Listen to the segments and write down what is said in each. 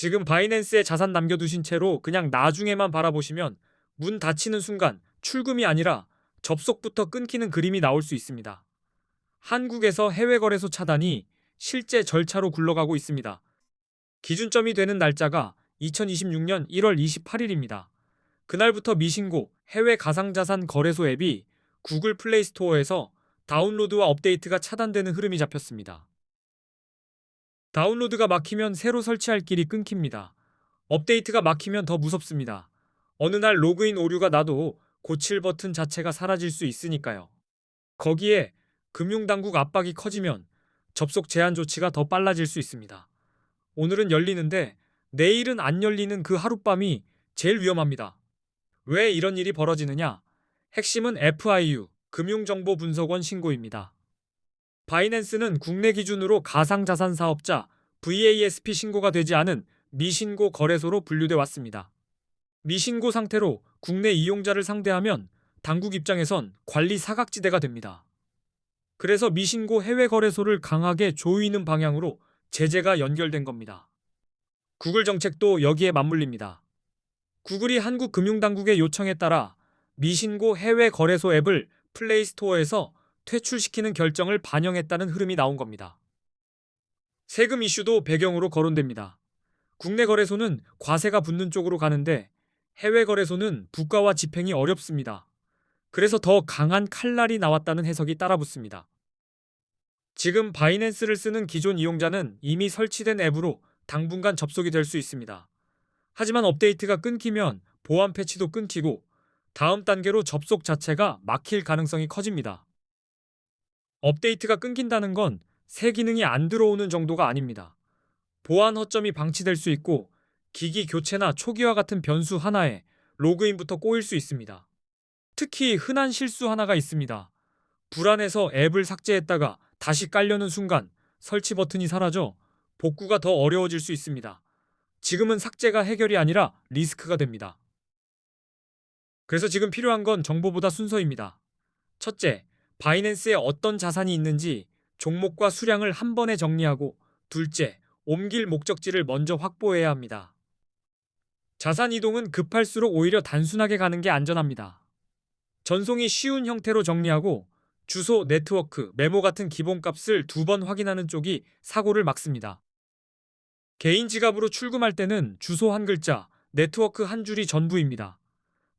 지금 바이낸스에 자산 남겨두신 채로 그냥 나중에만 바라보시면 문 닫히는 순간 출금이 아니라 접속부터 끊기는 그림이 나올 수 있습니다. 한국에서 해외 거래소 차단이 실제 절차로 굴러가고 있습니다. 기준점이 되는 날짜가 2026년 1월 28일입니다. 그날부터 미신고 해외 가상자산 거래소 앱이 구글 플레이 스토어에서 다운로드와 업데이트가 차단되는 흐름이 잡혔습니다. 다운로드가 막히면 새로 설치할 길이 끊깁니다. 업데이트가 막히면 더 무섭습니다. 어느 날 로그인 오류가 나도 고칠 버튼 자체가 사라질 수 있으니까요. 거기에 금융당국 압박이 커지면 접속 제한 조치가 더 빨라질 수 있습니다. 오늘은 열리는데 내일은 안 열리는 그 하룻밤이 제일 위험합니다. 왜 이런 일이 벌어지느냐? 핵심은 FIU, 금융정보분석원 신고입니다. 바이낸스는 국내 기준으로 가상자산 사업자 VASP 신고가 되지 않은 미신고 거래소로 분류돼 왔습니다. 미신고 상태로 국내 이용자를 상대하면 당국 입장에선 관리 사각지대가 됩니다. 그래서 미신고 해외 거래소를 강하게 조이는 방향으로 제재가 연결된 겁니다. 구글 정책도 여기에 맞물립니다. 구글이 한국 금융당국의 요청에 따라 미신고 해외 거래소 앱을 플레이스토어에서 퇴출시키는 결정을 반영했다는 흐름이 나온 겁니다. 세금 이슈도 배경으로 거론됩니다. 국내 거래소는 과세가 붙는 쪽으로 가는데 해외 거래소는 부가와 집행이 어렵습니다. 그래서 더 강한 칼날이 나왔다는 해석이 따라붙습니다. 지금 바이낸스를 쓰는 기존 이용자는 이미 설치된 앱으로 당분간 접속이 될 수 있습니다. 하지만 업데이트가 끊기면 보안 패치도 끊기고 다음 단계로 접속 자체가 막힐 가능성이 커집니다. 업데이트가 끊긴다는 건 새 기능이 안 들어오는 정도가 아닙니다. 보안 허점이 방치될 수 있고 기기 교체나 초기화 같은 변수 하나에 로그인부터 꼬일 수 있습니다. 특히 흔한 실수 하나가 있습니다. 불안해서 앱을 삭제했다가 다시 깔려는 순간 설치 버튼이 사라져 복구가 더 어려워질 수 있습니다. 지금은 삭제가 해결이 아니라 리스크가 됩니다. 그래서 지금 필요한 건 정보보다 순서입니다. 첫째, 바이낸스에 어떤 자산이 있는지 종목과 수량을 한 번에 정리하고, 둘째, 옮길 목적지를 먼저 확보해야 합니다. 자산 이동은 급할수록 오히려 단순하게 가는 게 안전합니다. 전송이 쉬운 형태로 정리하고 주소, 네트워크, 메모 같은 기본값을 2번 확인하는 쪽이 사고를 막습니다. 개인 지갑으로 출금할 때는 주소 한 글자, 네트워크 한 줄이 전부입니다.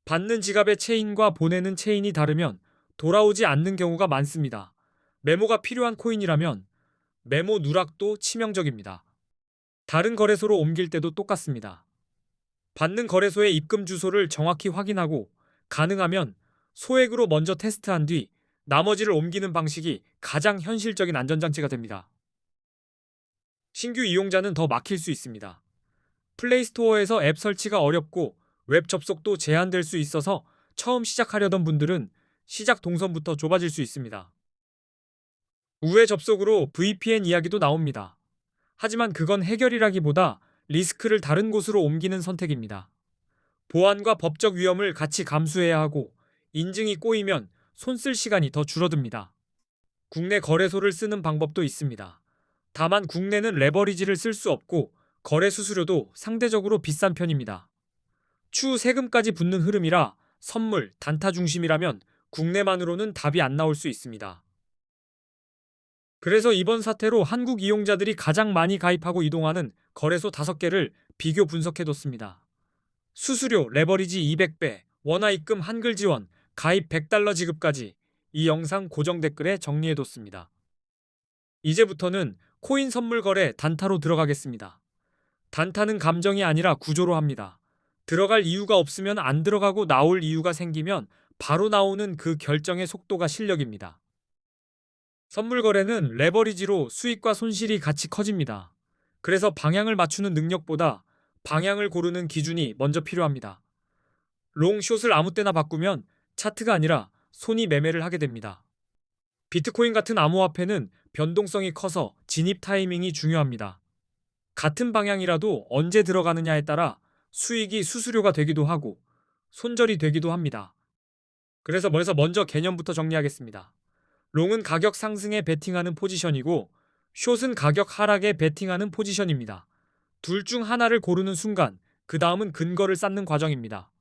받는 지갑의 체인과 보내는 체인이 다르면 돌아오지 않는 경우가 많습니다. 메모가 필요한 코인이라면 메모 누락도 치명적입니다. 다른 거래소로 옮길 때도 똑같습니다. 받는 거래소의 입금 주소를 정확히 확인하고 가능하면 소액으로 먼저 테스트한 뒤 나머지를 옮기는 방식이 가장 현실적인 안전장치가 됩니다. 신규 이용자는 더 막힐 수 있습니다. 플레이스토어에서 앱 설치가 어렵고 웹 접속도 제한될 수 있어서 처음 시작하려던 분들은 시작 동선부터 좁아질 수 있습니다. 우회 접속으로 VPN 이야기도 나옵니다. 하지만 그건 해결이라기보다 리스크를 다른 곳으로 옮기는 선택입니다. 보안과 법적 위험을 같이 감수해야 하고 인증이 꼬이면 손 쓸 시간이 더 줄어듭니다. 국내 거래소를 쓰는 방법도 있습니다. 다만 국내는 레버리지를 쓸 수 없고 거래 수수료도 상대적으로 비싼 편입니다. 추후 세금까지 붙는 흐름이라 선물, 단타 중심이라면 국내만으로는 답이 안 나올 수 있습니다. 그래서 이번 사태로 한국 이용자들이 가장 많이 가입하고 이동하는 거래소 5개를 비교 분석해뒀습니다. 수수료, 레버리지 200배, 원화 입금 한글 지원, 가입 $100 지급까지 이 영상 고정 댓글에 정리해뒀습니다. 이제부터는 코인 선물 거래 단타로 들어가겠습니다. 단타는 감정이 아니라 구조로 합니다. 들어갈 이유가 없으면 안 들어가고 나올 이유가 생기면 바로 나오는 그 결정의 속도가 실력입니다. 선물 거래는 레버리지로 수익과 손실이 같이 커집니다. 그래서 방향을 맞추는 능력보다 방향을 고르는 기준이 먼저 필요합니다. 롱, 숏을 아무 때나 바꾸면 차트가 아니라 손이 매매를 하게 됩니다. 비트코인 같은 암호화폐는 변동성이 커서 진입 타이밍이 중요합니다. 같은 방향이라도 언제 들어가느냐에 따라 수익이 수수료가 되기도 하고 손절이 되기도 합니다. 그래서 먼저 개념부터 정리하겠습니다. 롱은 가격 상승에 베팅하는 포지션이고 숏은 가격 하락에 베팅하는 포지션입니다. 둘 중 하나를 고르는 순간 그 다음은 근거를 쌓는 과정입니다.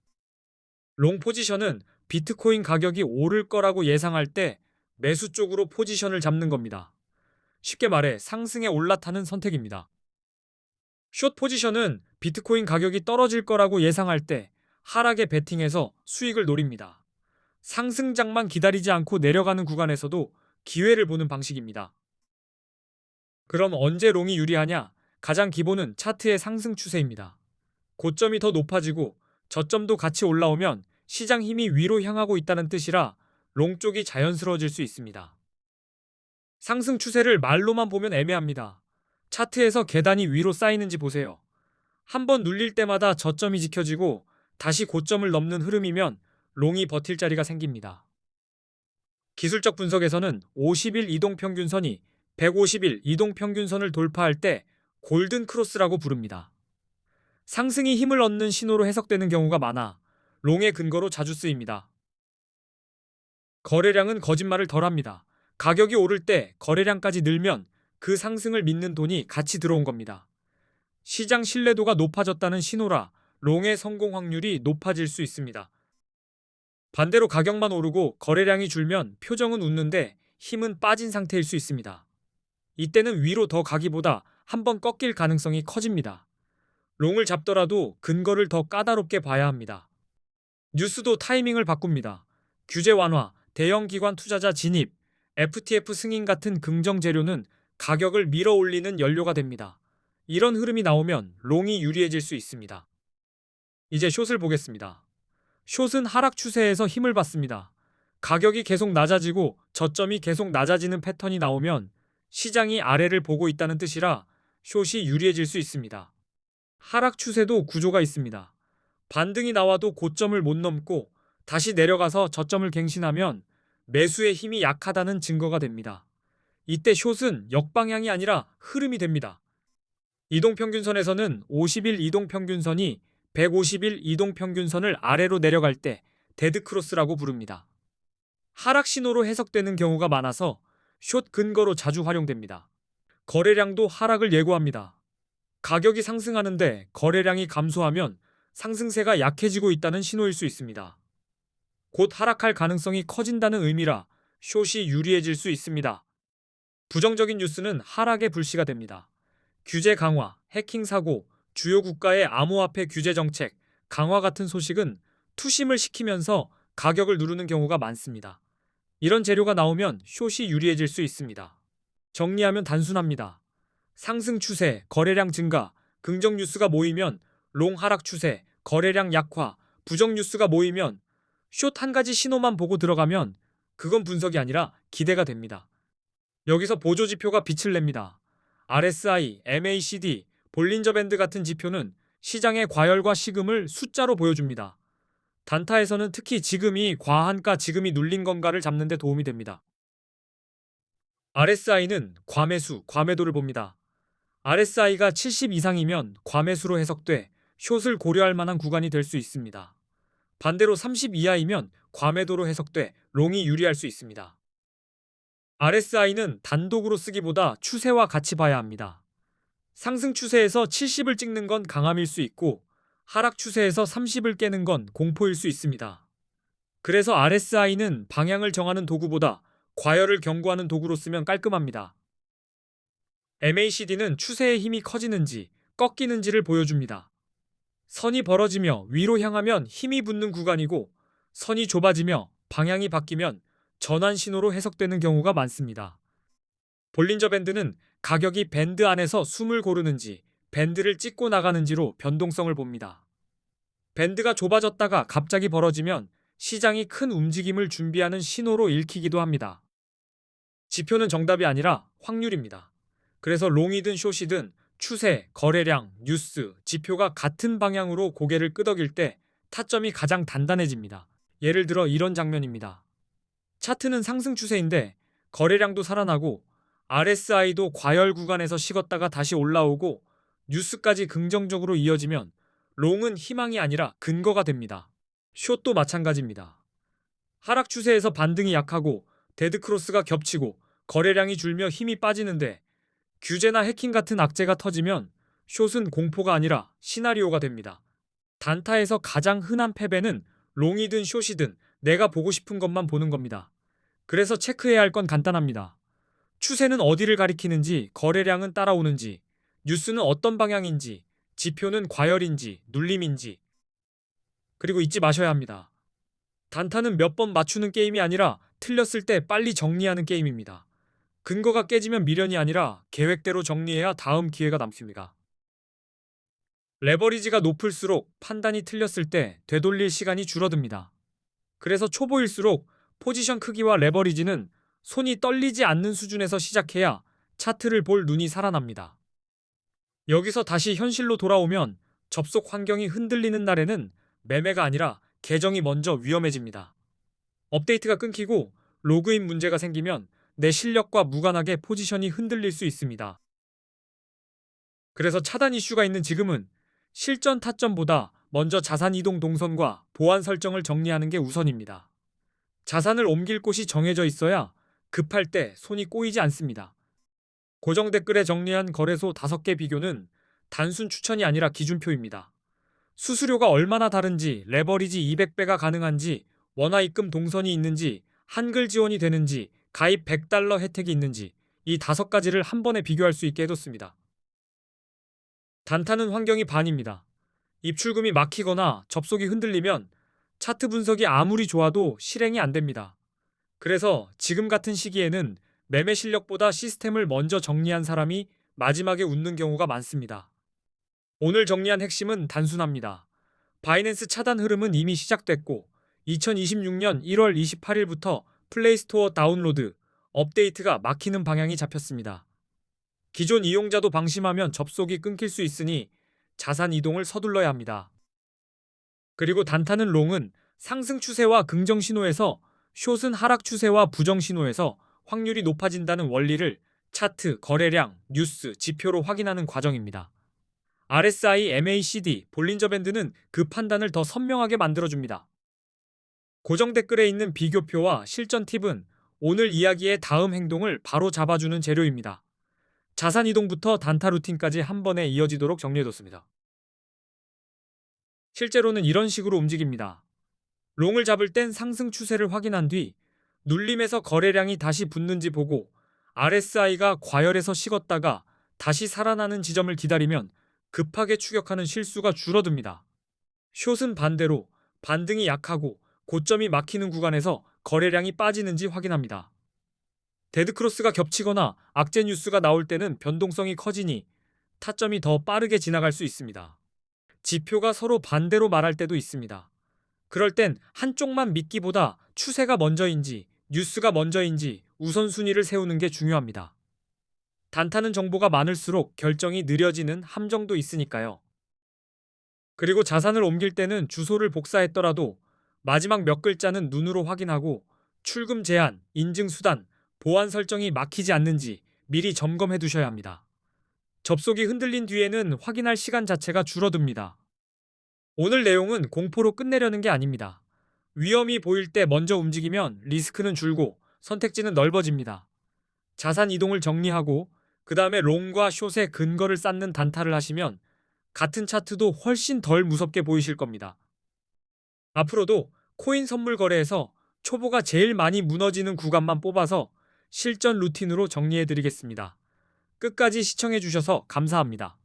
롱 포지션은 비트코인 가격이 오를 거라고 예상할 때 매수 쪽으로 포지션을 잡는 겁니다. 쉽게 말해 상승에 올라타는 선택입니다. 숏 포지션은 비트코인 가격이 떨어질 거라고 예상할 때 하락에 베팅해서 수익을 노립니다. 상승장만 기다리지 않고 내려가는 구간에서도 기회를 보는 방식입니다. 그럼 언제 롱이 유리하냐? 가장 기본은 차트의 상승 추세입니다. 고점이 더 높아지고 저점도 같이 올라오면 시장 힘이 위로 향하고 있다는 뜻이라 롱 쪽이 자연스러워질 수 있습니다. 상승 추세를 말로만 보면 애매합니다. 차트에서 계단이 위로 쌓이는지 보세요. 한번 눌릴 때마다 저점이 지켜지고 다시 고점을 넘는 흐름이면 롱이 버틸 자리가 생깁니다. 기술적 분석에서는 50일 이동평균선이 150일 이동평균선을 돌파할 때 골든 크로스라고 부릅니다. 상승이 힘을 얻는 신호로 해석되는 경우가 많아 롱의 근거로 자주 쓰입니다. 거래량은 거짓말을 덜합니다. 가격이 오를 때 거래량까지 늘면 그 상승을 믿는 돈이 같이 들어온 겁니다. 시장 신뢰도가 높아졌다는 신호라 롱의 성공 확률이 높아질 수 있습니다. 반대로 가격만 오르고 거래량이 줄면 표정은 웃는데 힘은 빠진 상태일 수 있습니다. 이때는 위로 더 가기보다 한번 꺾일 가능성이 커집니다. 롱을 잡더라도 근거를 더 까다롭게 봐야 합니다. 뉴스도 타이밍을 바꿉니다. 규제 완화, 대형 기관 투자자 진입, FTF 승인 같은 긍정 재료는 가격을 밀어 올리는 연료가 됩니다. 이런 흐름이 나오면 롱이 유리해질 수 있습니다. 이제 숏을 보겠습니다. 숏은 하락 추세에서 힘을 받습니다. 가격이 계속 낮아지고 저점이 계속 낮아지는 패턴이 나오면 시장이 아래를 보고 있다는 뜻이라 숏이 유리해질 수 있습니다. 하락 추세도 구조가 있습니다. 반등이 나와도 고점을 못 넘고 다시 내려가서 저점을 갱신하면 매수의 힘이 약하다는 증거가 됩니다. 이때 숏은 역방향이 아니라 흐름이 됩니다. 이동평균선에서는 50일 이동평균선이 150일 이동평균선을 아래로 내려갈 때 데드크로스라고 부릅니다. 하락 신호로 해석되는 경우가 많아서 숏 근거로 자주 활용됩니다. 거래량도 하락을 예고합니다. 가격이 상승하는데 거래량이 감소하면 상승세가 약해지고 있다는 신호일 수 있습니다. 곧 하락할 가능성이 커진다는 의미라 숏이 유리해질 수 있습니다. 부정적인 뉴스는 하락의 불씨가 됩니다. 규제 강화, 해킹 사고, 주요 국가의 암호화폐 규제 정책, 강화 같은 소식은 투심을 시키면서 가격을 누르는 경우가 많습니다. 이런 재료가 나오면 숏이 유리해질 수 있습니다. 정리하면 단순합니다. 상승 추세, 거래량 증가, 긍정 뉴스가 모이면 롱 하락 추세, 거래량 약화, 부정 뉴스가 모이면 숏 한 가지 신호만 보고 들어가면 그건 분석이 아니라 기대가 됩니다. 여기서 보조 지표가 빛을 냅니다. RSI, MACD, 볼린저 밴드 같은 지표는 시장의 과열과 식음을 숫자로 보여줍니다. 단타에서는 특히 지금이 과한가 지금이 눌린 건가를 잡는 데 도움이 됩니다. RSI는 과매수, 과매도를 봅니다. RSI가 70 이상이면 과매수로 해석돼 숏을 고려할 만한 구간이 될 수 있습니다. 반대로 30 이하이면 과매도로 해석돼 롱이 유리할 수 있습니다. RSI는 단독으로 쓰기보다 추세와 같이 봐야 합니다. 상승 추세에서 70을 찍는 건 강함일 수 있고 하락 추세에서 30을 깨는 건 공포일 수 있습니다. 그래서 RSI는 방향을 정하는 도구보다 과열을 경고하는 도구로 쓰면 깔끔합니다. MACD는 추세의 힘이 커지는지 꺾이는지를 보여줍니다. 선이 벌어지며 위로 향하면 힘이 붙는 구간이고 선이 좁아지며 방향이 바뀌면 전환 신호로 해석되는 경우가 많습니다. 볼린저 밴드는 가격이 밴드 안에서 숨을 고르는지 밴드를 찍고 나가는지로 변동성을 봅니다. 밴드가 좁아졌다가 갑자기 벌어지면 시장이 큰 움직임을 준비하는 신호로 읽히기도 합니다. 지표는 정답이 아니라 확률입니다. 그래서 롱이든 숏이든 추세, 거래량, 뉴스, 지표가 같은 방향으로 고개를 끄덕일 때 타점이 가장 단단해집니다. 예를 들어 이런 장면입니다. 차트는 상승 추세인데 거래량도 살아나고 RSI도 과열 구간에서 식었다가 다시 올라오고 뉴스까지 긍정적으로 이어지면 롱은 희망이 아니라 근거가 됩니다. 숏도 마찬가지입니다. 하락 추세에서 반등이 약하고 데드크로스가 겹치고 거래량이 줄며 힘이 빠지는데 규제나 해킹 같은 악재가 터지면 숏은 공포가 아니라 시나리오가 됩니다. 단타에서 가장 흔한 패배는 롱이든 숏이든 내가 보고 싶은 것만 보는 겁니다. 그래서 체크해야 할 건 간단합니다. 추세는 어디를 가리키는지, 거래량은 따라오는지, 뉴스는 어떤 방향인지, 지표는 과열인지, 눌림인지, 그리고 잊지 마셔야 합니다. 단타는 몇 번 맞추는 게임이 아니라 틀렸을 때 빨리 정리하는 게임입니다. 근거가 깨지면 미련이 아니라 계획대로 정리해야 다음 기회가 남습니다. 레버리지가 높을수록 판단이 틀렸을 때 되돌릴 시간이 줄어듭니다. 그래서 초보일수록 포지션 크기와 레버리지는 손이 떨리지 않는 수준에서 시작해야 차트를 볼 눈이 살아납니다. 여기서 다시 현실로 돌아오면 접속 환경이 흔들리는 날에는 매매가 아니라 계정이 먼저 위험해집니다. 업데이트가 끊기고 로그인 문제가 생기면 내 실력과 무관하게 포지션이 흔들릴 수 있습니다. 그래서 차단 이슈가 있는 지금은 실전 타점보다 먼저 자산 이동 동선과 보안 설정을 정리하는 게 우선입니다. 자산을 옮길 곳이 정해져 있어야 급할 때 손이 꼬이지 않습니다. 고정 댓글에 정리한 거래소 5개 비교는 단순 추천이 아니라 기준표입니다. 수수료가 얼마나 다른지, 레버리지 200배가 가능한지, 원화 입금 동선이 있는지, 한글 지원이 되는지, 가입 $100 혜택이 있는지 이 5가지를 한 번에 비교할 수 있게 해뒀습니다. 단타는 환경이 반입니다. 입출금이 막히거나 접속이 흔들리면 차트 분석이 아무리 좋아도 실행이 안 됩니다. 그래서 지금 같은 시기에는 매매 실력보다 시스템을 먼저 정리한 사람이 마지막에 웃는 경우가 많습니다. 오늘 정리한 핵심은 단순합니다. 바이낸스 차단 흐름은 이미 시작됐고 2026년 1월 28일부터 플레이스토어 다운로드, 업데이트가 막히는 방향이 잡혔습니다. 기존 이용자도 방심하면 접속이 끊길 수 있으니 자산 이동을 서둘러야 합니다. 그리고 단타는 롱은 상승 추세와 긍정 신호에서 숏은 하락 추세와 부정 신호에서 확률이 높아진다는 원리를 차트, 거래량, 뉴스, 지표로 확인하는 과정입니다. RSI, MACD, 볼린저 밴드는 그 판단을 더 선명하게 만들어줍니다. 고정 댓글에 있는 비교표와 실전 팁은 오늘 이야기의 다음 행동을 바로 잡아주는 재료입니다. 자산 이동부터 단타 루틴까지 한 번에 이어지도록 정리해뒀습니다. 실제로는 이런 식으로 움직입니다. 롱을 잡을 땐 상승 추세를 확인한 뒤 눌림에서 거래량이 다시 붙는지 보고 RSI가 과열해서 식었다가 다시 살아나는 지점을 기다리면 급하게 추격하는 실수가 줄어듭니다. 숏은 반대로 반등이 약하고 고점이 막히는 구간에서 거래량이 빠지는지 확인합니다. 데드크로스가 겹치거나 악재 뉴스가 나올 때는 변동성이 커지니 타점이 더 빠르게 지나갈 수 있습니다. 지표가 서로 반대로 말할 때도 있습니다. 그럴 땐 한쪽만 믿기보다 추세가 먼저인지 뉴스가 먼저인지 우선순위를 세우는 게 중요합니다. 단타는 정보가 많을수록 결정이 느려지는 함정도 있으니까요. 그리고 자산을 옮길 때는 주소를 복사했더라도 마지막 몇 글자는 눈으로 확인하고 출금 제한, 인증 수단, 보안 설정이 막히지 않는지 미리 점검해 두셔야 합니다. 접속이 흔들린 뒤에는 확인할 시간 자체가 줄어듭니다. 오늘 내용은 공포로 끝내려는 게 아닙니다. 위험이 보일 때 먼저 움직이면 리스크는 줄고 선택지는 넓어집니다. 자산 이동을 정리하고 그 다음에 롱과 숏의 근거를 쌓는 단타를 하시면 같은 차트도 훨씬 덜 무섭게 보이실 겁니다. 앞으로도 코인 선물 거래에서 초보가 제일 많이 무너지는 구간만 뽑아서 실전 루틴으로 정리해 드리겠습니다. 끝까지 시청해 주셔서 감사합니다.